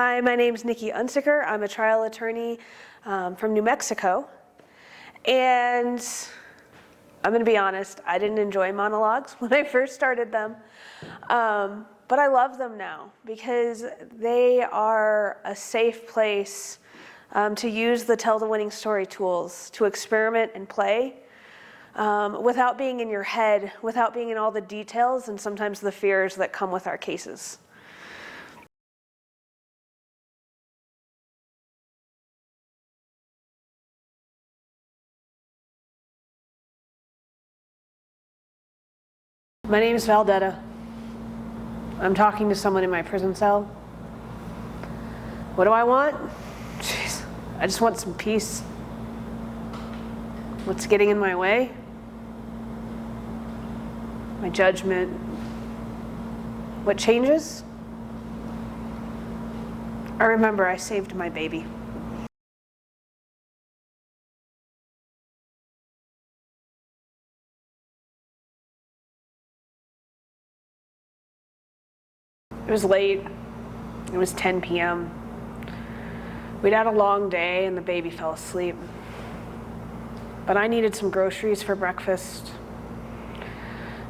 Hi, my name's Nicci Unsicker. I'm a trial attorney from New Mexico. And I'm going to be honest, I didn't enjoy monologues when I first started them. But I love them now because they are a safe place to use the Tell the Winning Story tools to experiment and play without being in your head, without being in all the details and sometimes the fears that come with our cases. My name is Valdetta. I'm talking to someone in my prison cell. What do I want? Jeez, I just want some peace. What's getting in my way? My judgment. What changes? I remember I saved my baby. It was late. It was 10 p.m. We'd had a long day and the baby fell asleep. But I needed some groceries for breakfast.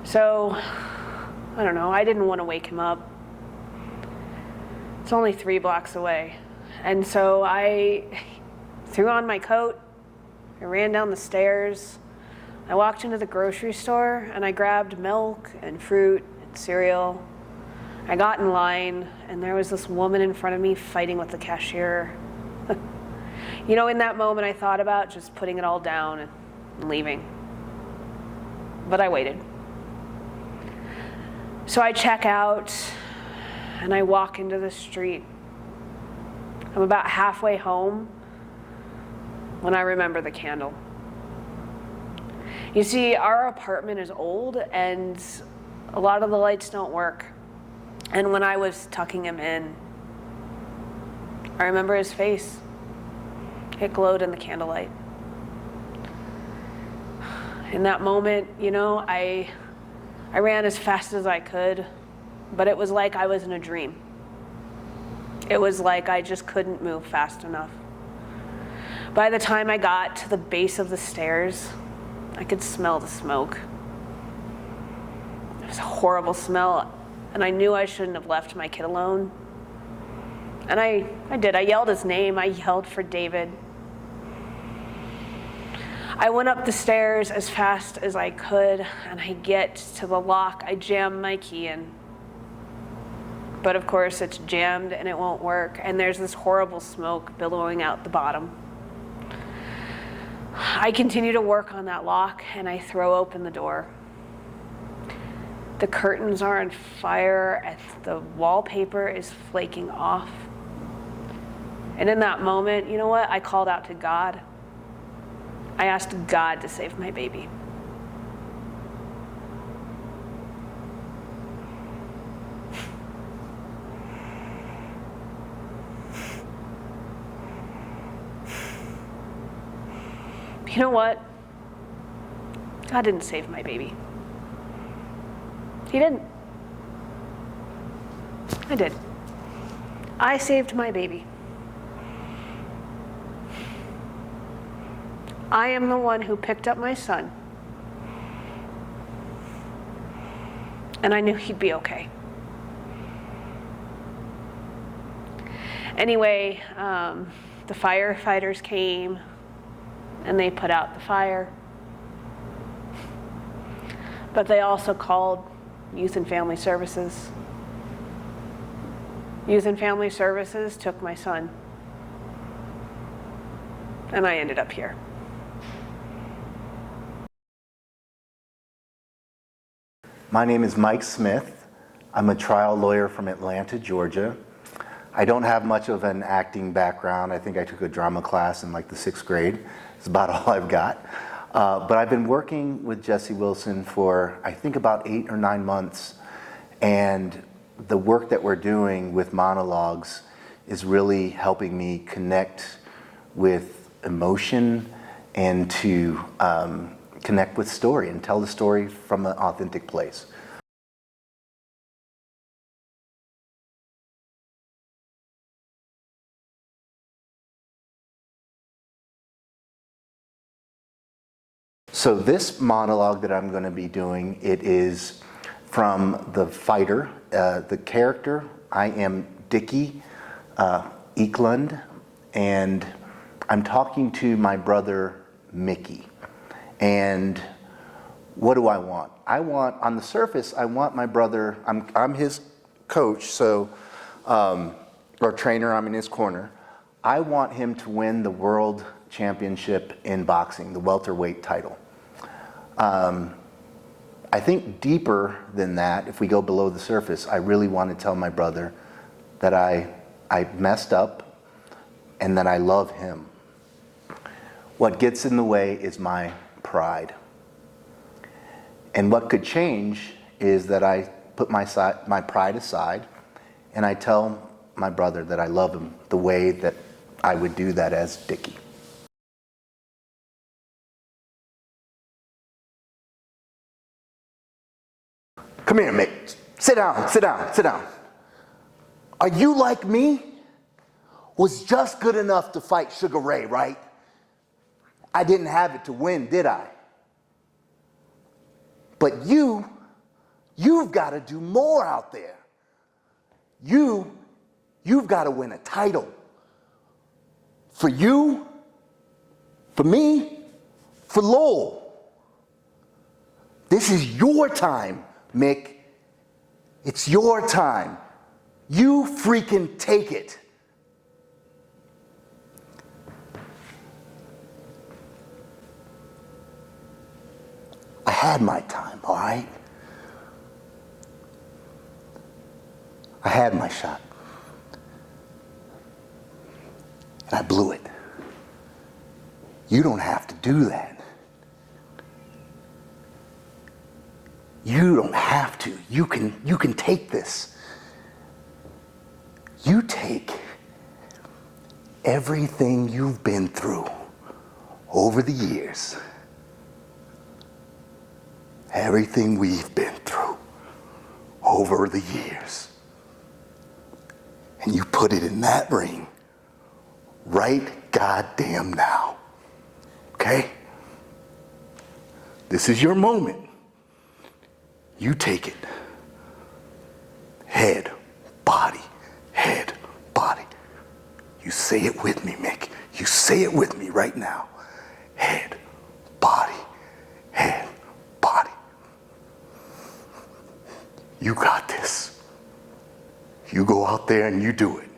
So, I don't know, I didn't want to wake him up. It's only 3 blocks away. And so I threw on my coat, I ran down the stairs, I walked into the grocery store and I grabbed milk and fruit and cereal. I got in line, and there was this woman in front of me fighting with the cashier. You know, in that moment, I thought about just putting it all down and leaving. But I waited. So I check out, and I walk into the street. I'm about halfway home when I remember the candle. You see, our apartment is old, and a lot of the lights don't work. And when I was tucking him in, I remember his face. It glowed in the candlelight. In that moment, you know, I ran as fast as I could, but it was like I was in a dream. It was like I just couldn't move fast enough. By the time I got to the base of the stairs, I could smell the smoke. It was a horrible smell. And I knew I shouldn't have left my kid alone. And I did. I yelled his name. I yelled for David. I went up the stairs as fast as I could, and I get to the lock. I jam my key in. But of course, it's jammed and it won't work. And there's this horrible smoke billowing out the bottom. I continue to work on that lock, and I throw open the door. The curtains are on fire, and the wallpaper is flaking off. And in that moment, you know what? I called out to God. I asked God to save my baby. You know what? God didn't save my baby. He didn't. I did. I saved my baby. I am the one who picked up my son. And I knew he'd be okay. Anyway, the firefighters came and they put out the fire. But they also called Youth and Family Services. Youth and Family Services took my son. And I ended up here. My name is Mike Smith. I'm a trial lawyer from Atlanta, Georgia. I don't have much of an acting background. I think I took a drama class in like the 6th grade. It's about all I've got. But I've been working with Jesse Wilson for, I think, about 8 or 9 months. And the work that we're doing with Monologues is really helping me connect with emotion and to connect with story and tell the story from an authentic place. So this monologue that I'm going to be doing, it is from the fighter, the character. I am Dickie Eklund, and I'm talking to my brother Mickey. And what do I want? I want, on the surface, I want my brother, I'm his coach, so, or trainer, I'm in his corner. I want him to win the world championship in boxing, the welterweight title. I think deeper than that, if we go below the surface, I really want to tell my brother that I messed up and that I love him. What gets in the way is my pride. And what could change is that I put my pride aside and I tell my brother that I love him the way that I would do that as Dickie. Come here, Mick. Sit down, sit down, sit down. Are you like me? Was just good enough to fight Sugar Ray, right? I didn't have it to win, did I? But you've got to do more out there. You've got to win a title. For you, for me, for Lowell. This is your time, Mick. It's your time. You freaking take it. I had my time, all right? I had my shot. And I blew it. You don't have to do that. You don't have to. You can take this. You take everything you've been through over the years, everything we've been through over the years, and you put it in that ring right goddamn now. Okay? This is your moment. You take it. Head, body, head, body. You say it with me, Mick. You say it with me right now. Head, body, head, body. You got this. You go out there and you do it.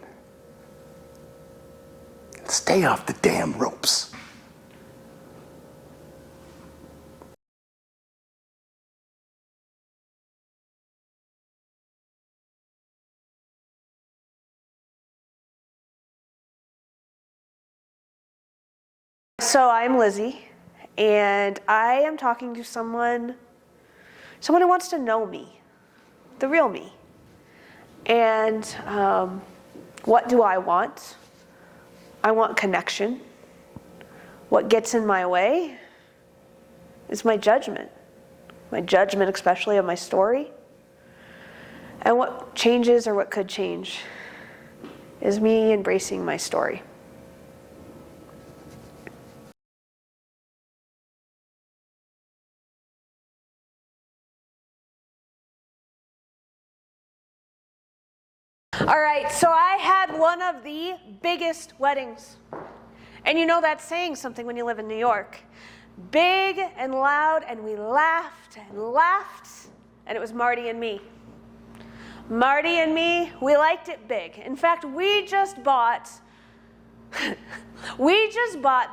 Stay off the damn ropes. So I'm Lizzie, and I am talking to someone who wants to know me, the real me. And what do I want? I want connection. What gets in my way is my judgment especially of my story. And what changes, or what could change, is me embracing my story. All right, so I had one of the biggest weddings. And you know that's saying something when you live in New York. Big and loud, and we laughed, and it was Marty and me. Marty and me, we liked it big. In fact, we just bought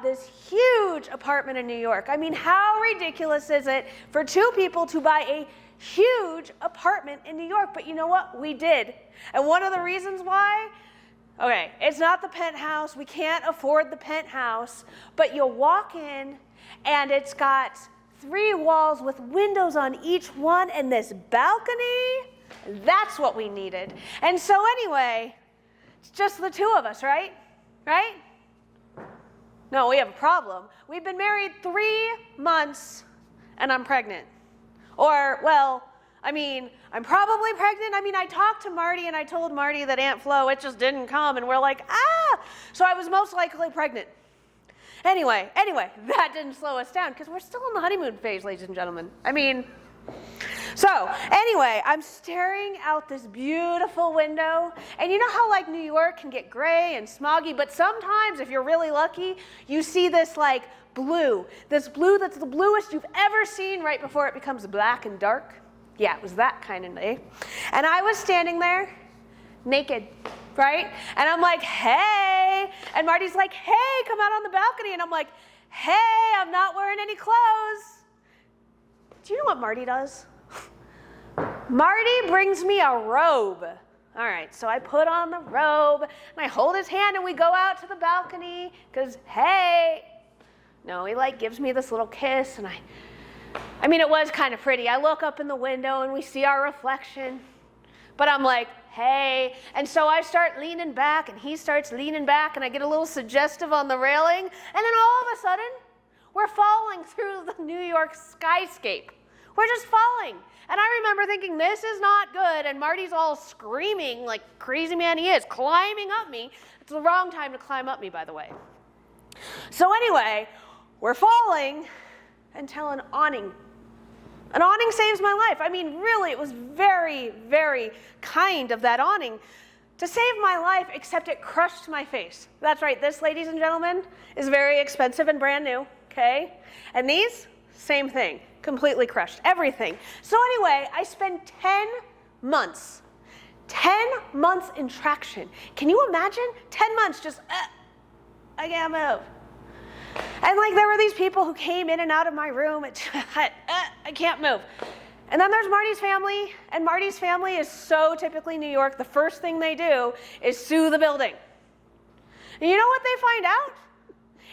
this huge apartment in New York. I mean, how ridiculous is it for two people to buy a huge apartment in New York? But you know what? We did. And one of the reasons why, okay, it's not the penthouse. We can't afford the penthouse. But you walk in, and it's got 3 walls with windows on each one, and this balcony. That's what we needed. And so anyway, it's just the two of us, right? Right? No, we have a problem. We've been married 3 months, and I'm pregnant. Or, well, I mean, I'm probably pregnant. I mean, I talked to Marty, and I told Marty that Aunt Flo, it just didn't come, and we're like, ah! So I was most likely pregnant. Anyway, that didn't slow us down because we're still in the honeymoon phase, ladies and gentlemen. I mean, so anyway, I'm staring out this beautiful window, and you know how like New York can get gray and smoggy, but sometimes if you're really lucky, you see this like blue that's the bluest you've ever seen right before it becomes black and dark. Yeah, it was that kind of day. And I was standing there naked, right? And I'm like, hey, and Marty's like, hey, come out on the balcony. And I'm like, hey, I'm not wearing any clothes. Do you know what Marty does? Marty brings me a robe. All right, so I put on the robe, and I hold his hand, and we go out to the balcony, because, hey. No, he like gives me this little kiss, and I mean, it was kind of pretty. I look up in the window, and we see our reflection. But I'm like, hey. And so I start leaning back, and he starts leaning back, and I get a little suggestive on the railing, and then all of a sudden, we're falling through the New York skyscape. We're just falling. And I remember thinking, this is not good, and Marty's all screaming like crazy man he is, climbing up me. It's the wrong time to climb up me, by the way. So anyway, we're falling until an awning saves my life. I mean, really, it was very, very kind of that awning to save my life, except it crushed my face. That's right, this, ladies and gentlemen, is very expensive and brand new, okay? And these, same thing, completely crushed, everything. So anyway, I spent 10 months in traction. Can you imagine? 10 months just, I can't move. And like there were these people who came in and out of my room, I can't move. And then there's Marty's family, and Marty's family is so typically New York, the first thing they do is sue the building. And you know what they find out?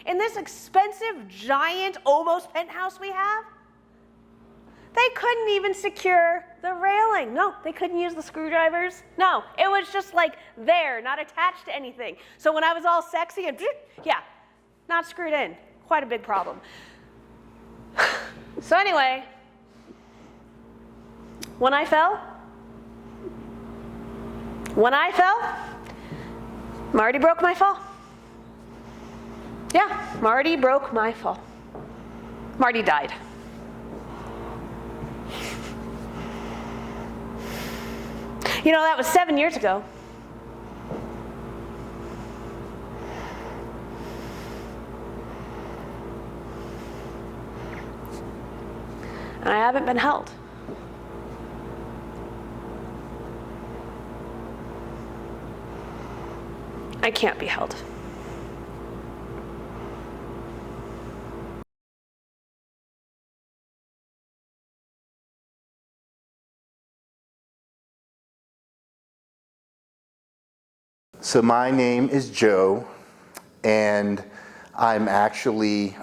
In this expensive, giant, almost penthouse we have, they couldn't even secure the railing. No, they couldn't use the screwdrivers. No, it was just like there, not attached to anything. So when I was all sexy and yeah, not screwed in. Quite a big problem. So anyway, when I fell, Marty broke my fall. Yeah, Marty broke my fall. Marty died. You know, that was 7 years ago. And I haven't been held. I can't be held. So my name is Joe, and I'm actually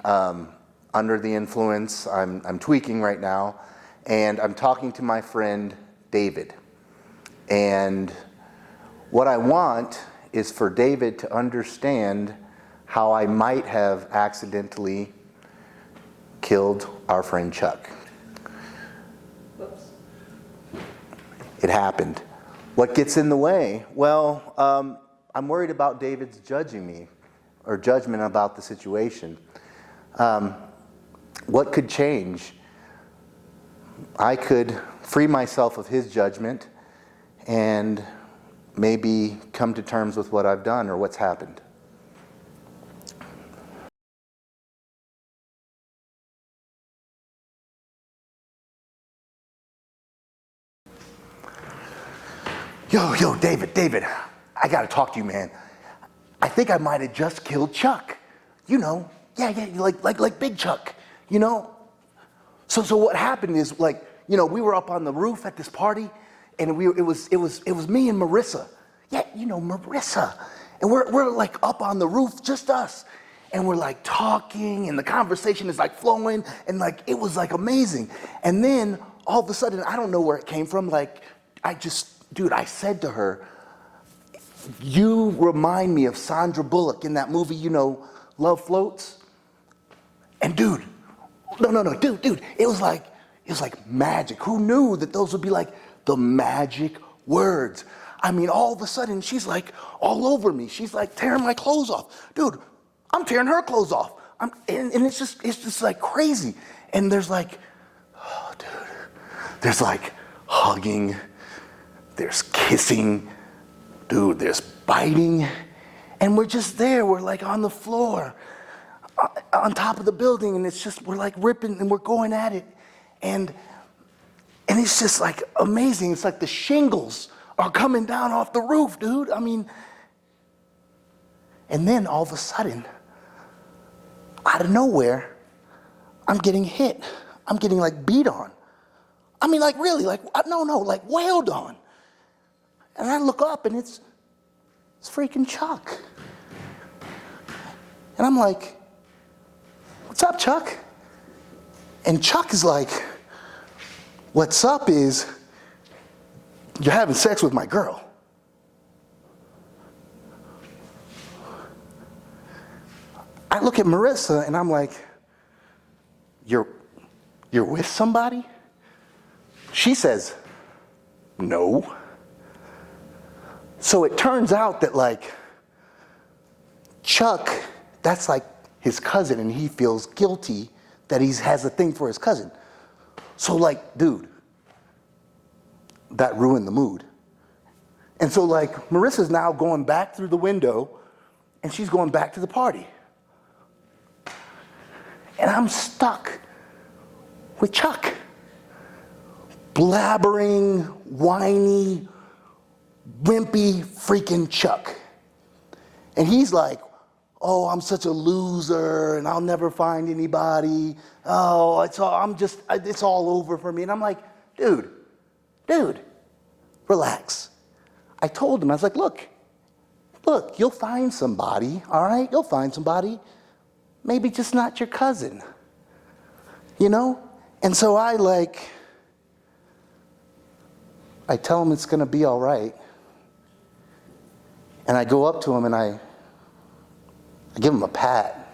under the influence. I'm tweaking right now, and I'm talking to my friend David. And what I want is for David to understand how I might have accidentally killed our friend Chuck. Whoops. It happened. What gets in the way? Well, I'm worried about David's judging me or judgment about the situation. What could change? I could free myself of his judgment and maybe come to terms with what I've done or what's happened. Yo, David, I gotta talk to you, man. I think I might have just killed Chuck. You know, yeah, like Big Chuck, you know? So what happened is, like, you know, we were up on the roof at this party, and it was me and Marissa. Yeah, you know, Marissa. And we're like up on the roof, just us. And we're like talking, and the conversation is like flowing, and like it was like amazing. And then all of a sudden, I don't know where it came from, like I said to her, you remind me of Sandra Bullock in that movie, you know, Love Floats. And dude, it was like magic. Who knew that those would be like the magic words? I mean, all of a sudden, she's like all over me. She's like tearing my clothes off. Dude, I'm tearing her clothes off. And it's just like crazy. And there's like, oh, dude, there's like hugging, there's kissing, dude, there's biting. And we're just there, we're like on the floor, on top of the building, and it's just, we're like ripping and we're going at it. And it's just like amazing. It's like the shingles are coming down off the roof, dude. I mean, and then all of a sudden, out of nowhere, I'm getting hit. I'm getting like beat on. I mean, like really, like, no, like wailed on. And I look up and it's freaking Chuck. And I'm like, what's up, Chuck? And Chuck is like, what's up is, you're having sex with my girl. I look at Marissa and I'm like, you're with somebody? She says, no. So it turns out that like, Chuck, that's like his cousin, and he feels guilty that he has a thing for his cousin. So like, dude, that ruined the mood. And so like, Marissa's now going back through the window, and she's going back to the party. And I'm stuck with Chuck. Blabbering, whiny, wimpy freaking Chuck. And he's like, oh, I'm such a loser and I'll never find anybody. Oh, it's all over for me. And I'm like, dude, relax. I told him, I was like, look, you'll find somebody, all right? You'll find somebody. Maybe just not your cousin, you know? And so I tell him it's gonna be all right. And I go up to him and I give him a pat.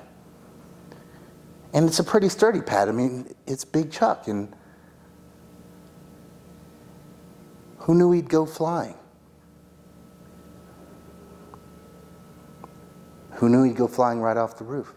And it's a pretty sturdy pat. I mean, it's Big Chuck, and who knew he'd go flying? Who knew he'd go flying right off the roof?